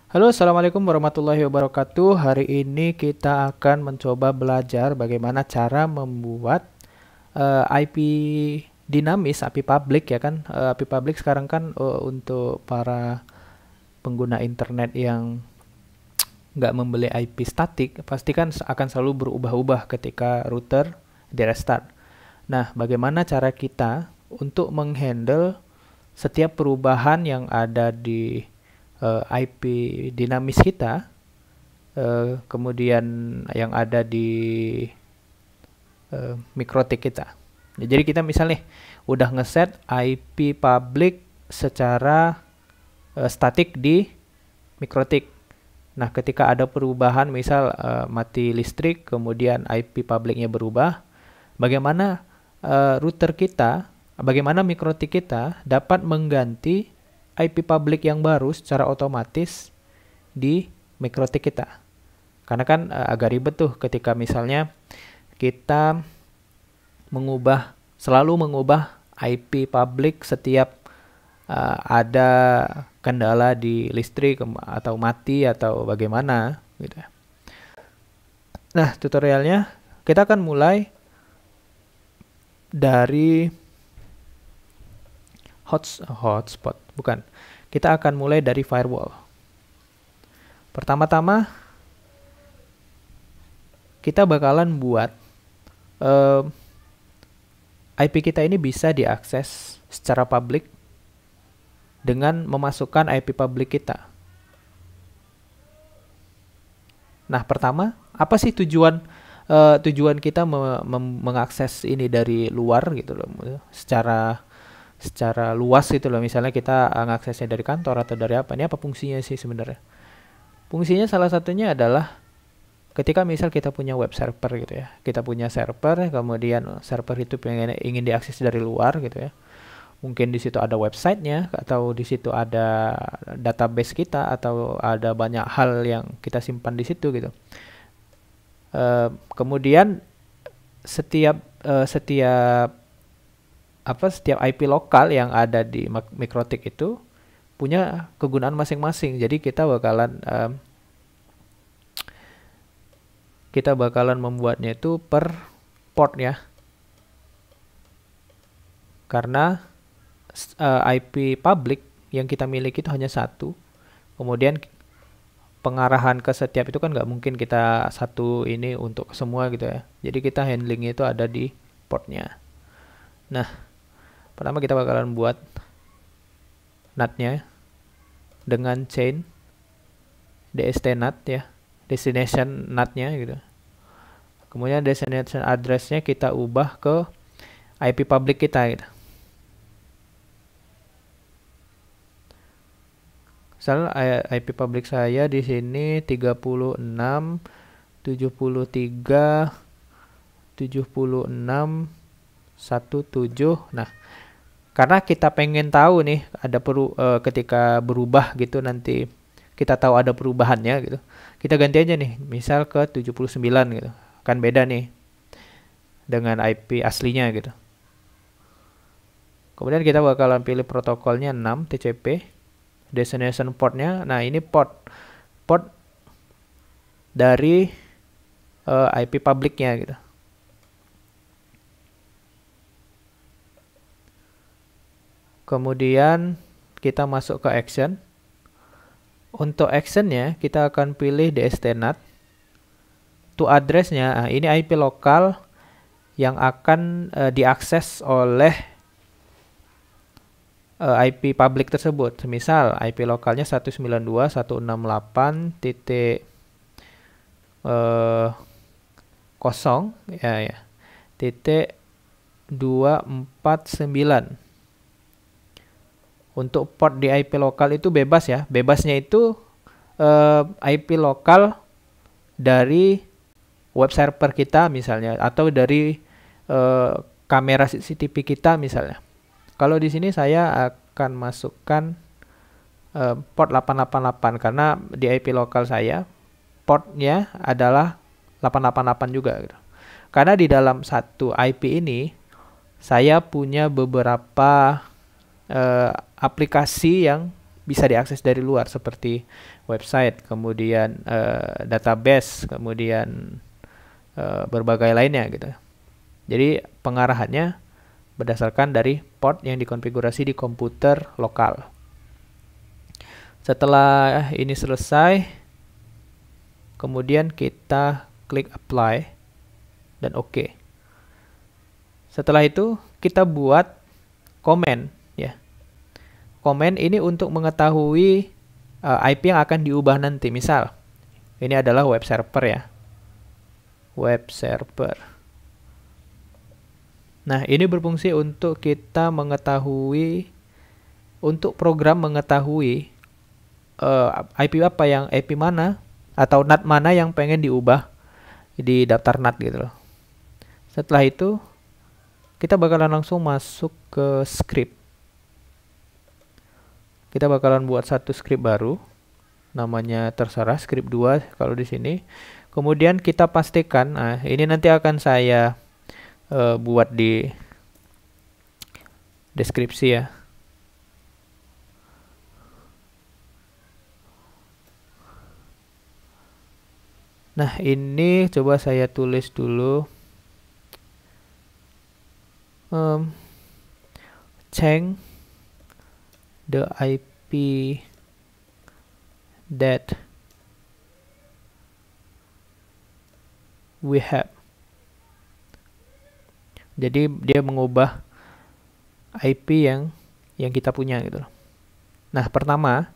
Halo, Assalamualaikum warahmatullahi wabarakatuh. Hari ini kita akan mencoba belajar bagaimana cara membuat IP dinamis, IP public ya kan. IP public sekarang kan untuk para pengguna internet yang nggak membeli IP statik, pasti kan akan selalu berubah-ubah ketika router di restart. Nah, bagaimana cara kita untuk menghandle setiap perubahan yang ada di IP dinamis kita, kemudian yang ada di mikrotik kita. Jadi kita misalnya udah ngeset IP public secara statik di mikrotik. Nah, ketika ada perubahan, misal mati listrik, kemudian IP publicnya berubah, bagaimana router kita, bagaimana mikrotik kita dapat mengganti IP public yang baru secara otomatis di mikrotik kita. Karena kan agak ribet tuh ketika misalnya kita selalu mengubah IP public setiap ada kendala di listrik atau mati atau bagaimana gitu. Nah, tutorialnya kita akan mulai dari hotspot, bukan. Kita akan mulai dari firewall. Pertama-tama kita bakalan buat IP kita ini bisa diakses secara publik dengan memasukkan IP public kita. Nah, pertama, apa sih tujuan kita mengakses ini dari luar gitu loh, secara luas gitu loh. Misalnya kita ngaksesnya dari kantor atau dari apa. Ini apa fungsinya sih sebenarnya? Fungsinya salah satunya adalah ketika misal kita punya web server gitu ya. Kita punya server, kemudian server itu ingin diakses dari luar gitu ya. Mungkin di situ ada websitenya, atau di situ ada database kita, atau ada banyak hal yang kita simpan di situ gitu. Kemudian setiap IP lokal yang ada di mikrotik itu punya kegunaan masing-masing. Jadi kita bakalan membuatnya itu per port ya. Karena IP public yang kita miliki itu hanya satu. Kemudian pengarahan ke setiap itu kan nggak mungkin kita satu ini untuk semua gitu ya. Jadi kita handlingnya itu ada di portnya. Nah, pertama kita bakalan buat NAT-nya dengan chain DST NAT ya, destination NAT-nya gitu. Kemudian destination address-nya kita ubah ke IP public kita gitu. Misal IP public saya di sini 36 73 76 17. Nah, karena kita pengen tahu nih ada ketika berubah gitu, nanti kita tahu ada perubahannya gitu. Kita ganti aja nih, misal ke 79 gitu. Kan beda nih dengan IP aslinya gitu. Kemudian kita bakalan pilih protokolnya 6 TCP. Destination portnya, nah ini port dari IP publicnya gitu. Kemudian kita masuk ke action. Untuk actionnya kita akan pilih DST-NAT. To address-nya, nah ini IP lokal yang akan diakses oleh IP public tersebut. Misal IP lokalnya 192.168.0 ya titik 249. Untuk port di IP lokal itu bebas ya. Bebasnya itu IP lokal dari web server kita misalnya, atau dari kamera CCTV kita misalnya. Kalau di sini saya akan masukkan port 888 karena di IP lokal saya portnya adalah 888 juga gitu. Karena di dalam satu IP ini saya punya beberapa aplikasi yang bisa diakses dari luar seperti website, kemudian database, kemudian berbagai lainnya gitu. Jadi pengarahannya berdasarkan dari port yang dikonfigurasi di komputer lokal. Setelah ini selesai, kemudian kita klik apply dan OK. Setelah itu kita buat komen ya. Komen ini untuk mengetahui IP yang akan diubah nanti. Misal ini adalah web server ya. Web server. Nah, ini berfungsi untuk kita mengetahui, untuk program mengetahui IP apa yang IP mana atau NAT mana yang pengen diubah di daftar NAT gitu loh. Setelah itu kita bakalan langsung masuk ke script. Kita bakalan buat satu script baru, namanya terserah script 2 kalau di sini. Kemudian kita pastikan, nah ini nanti akan saya buat di deskripsi ya. Nah, ini coba saya tulis dulu. Change the IP that we have. Jadi dia mengubah IP yang kita punya gitu loh. Nah, pertama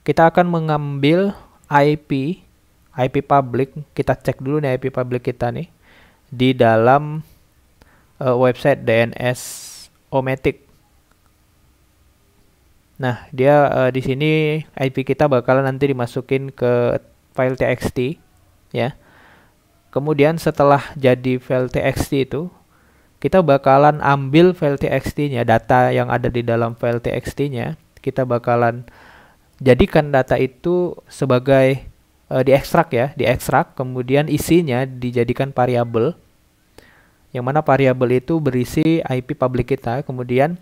kita akan mengambil IP public. Kita cek dulu nih IP public kita nih di dalam website DNS-O-Matic. Nah, dia di sini IP kita bakalan nanti dimasukin ke file txt ya. Kemudian setelah jadi file txt itu, kita bakalan ambil file txt-nya, data yang ada di dalam file txt-nya, kita bakalan jadikan data itu sebagai diekstrak ya, diekstrak, kemudian isinya dijadikan variabel, yang mana variabel itu berisi IP public kita. Kemudian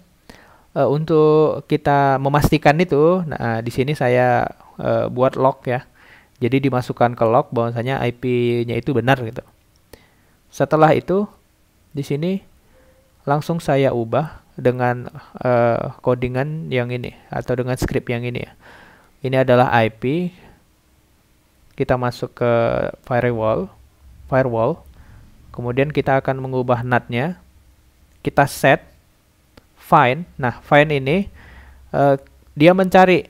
untuk kita memastikan itu, nah di sini saya buat log ya, jadi dimasukkan ke log bahwasanya IP-nya itu benar gitu. Setelah itu di sini langsung saya ubah dengan codingan yang ini atau dengan script yang ini ya. Ini adalah IP. Kita masuk ke firewall. Kemudian kita akan mengubah NAT-nya. Kita set find. Nah, find ini dia mencari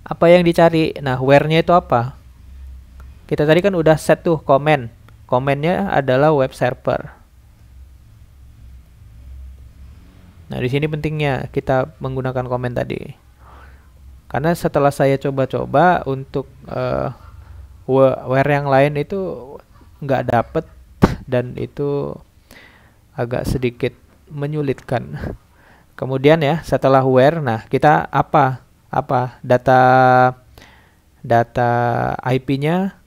apa yang dicari. Nah, where-nya itu apa? Kita tadi kan udah set tuh comment. Komennya adalah web server. Nah, di sini pentingnya kita menggunakan komen tadi. Karena setelah saya coba-coba untuk where yang lain itu nggak dapet dan itu agak sedikit menyulitkan. Kemudian ya, setelah where, nah kita apa data IP-nya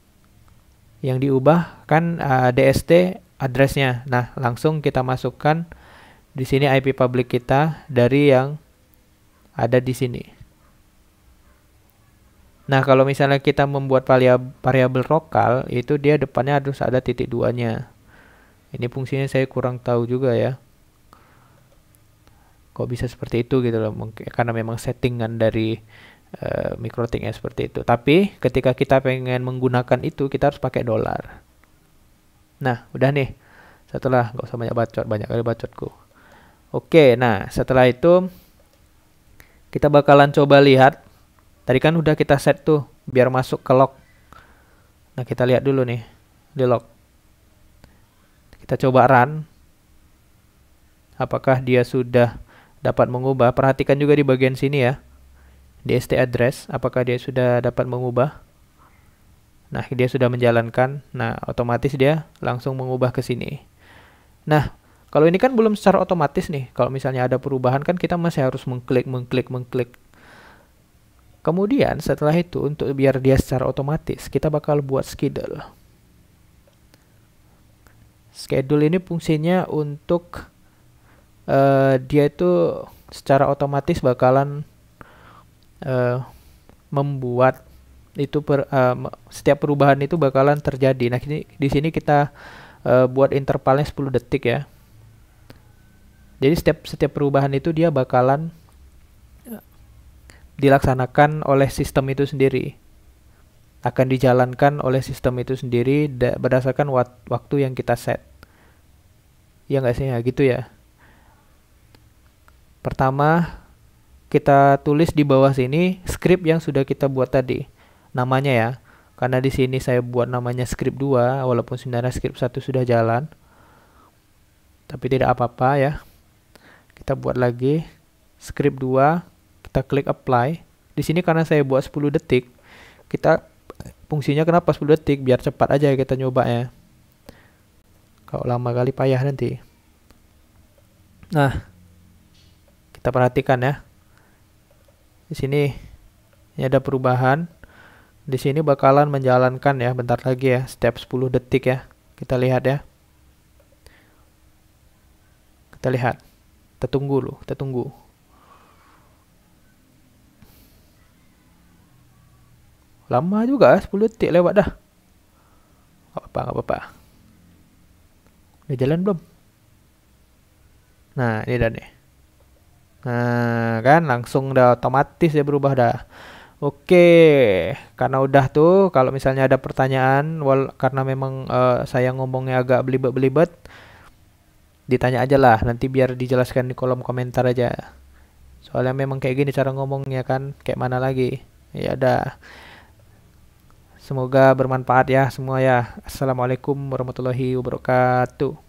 yang diubah kan DST address-nya. Nah, langsung kita masukkan di sini IP public kita dari yang ada di sini. Nah, kalau misalnya kita membuat variabel lokal, itu dia depannya harus ada titik 2-nya. Ini fungsinya saya kurang tahu juga ya. Kok bisa seperti itu gitu loh, karena memang settingan dari MikroTik ya seperti itu. Tapi ketika kita pengen menggunakan itu, kita harus pakai $. Nah, udah nih. Setelah, nggak usah banyak kali bacotku. Oke, nah setelah itu kita bakalan coba lihat. Tadi kan udah kita set tuh biar masuk ke log. Nah, kita lihat dulu nih di log. Kita coba run. Apakah dia sudah dapat mengubah? Perhatikan juga di bagian sini ya. DST address, apakah dia sudah dapat mengubah? Nah, dia sudah menjalankan. Nah, otomatis dia langsung mengubah ke sini. Nah, kalau ini kan belum secara otomatis nih. Kalau misalnya ada perubahan kan kita masih harus mengklik. Kemudian setelah itu untuk biar dia secara otomatis, kita bakal buat schedule. Schedule ini fungsinya untuk dia itu secara otomatis bakalan eh, membuat itu setiap perubahan itu bakalan terjadi. Nah, di sini kita buat intervalnya 10 detik ya. Jadi setiap perubahan itu dia bakalan dilaksanakan oleh sistem itu sendiri. Akan dijalankan oleh sistem itu sendiri berdasarkan waktu yang kita set. Ya nggak sih? Ya gitu ya. Pertama, kita tulis di bawah sini script yang sudah kita buat tadi. Namanya ya. Karena di sini saya buat namanya script 2, walaupun sebenarnya script 1 sudah jalan. Tapi tidak apa-apa ya. Kita buat lagi script 2, kita klik apply. Di sini karena saya buat 10 detik, kita fungsinya kenapa 10 detik? Biar cepat aja kita nyoba ya. Kalau lama kali payah nanti. Nah, kita perhatikan ya. Di sini ini ada perubahan. Di sini bakalan menjalankan ya, bentar lagi ya, setiap 10 detik ya. Kita lihat ya. Kita lihat. Kita tunggu loh, kita tunggu. Lama juga 10 detik lewat dah. Gak apa-apa. Udah jalan belum? Nah, ini dah nih. Nah, kan langsung udah otomatis ya berubah dah. Oke, karena udah tuh, kalau misalnya ada pertanyaan, karena memang saya ngomongnya agak belibet-belibet, ditanya aja lah, nanti biar dijelaskan di kolom komentar aja. Soalnya memang kayak gini cara ngomongnya kan, kayak mana lagi. Ya udah. Semoga bermanfaat ya semua ya. Assalamualaikum warahmatullahi wabarakatuh.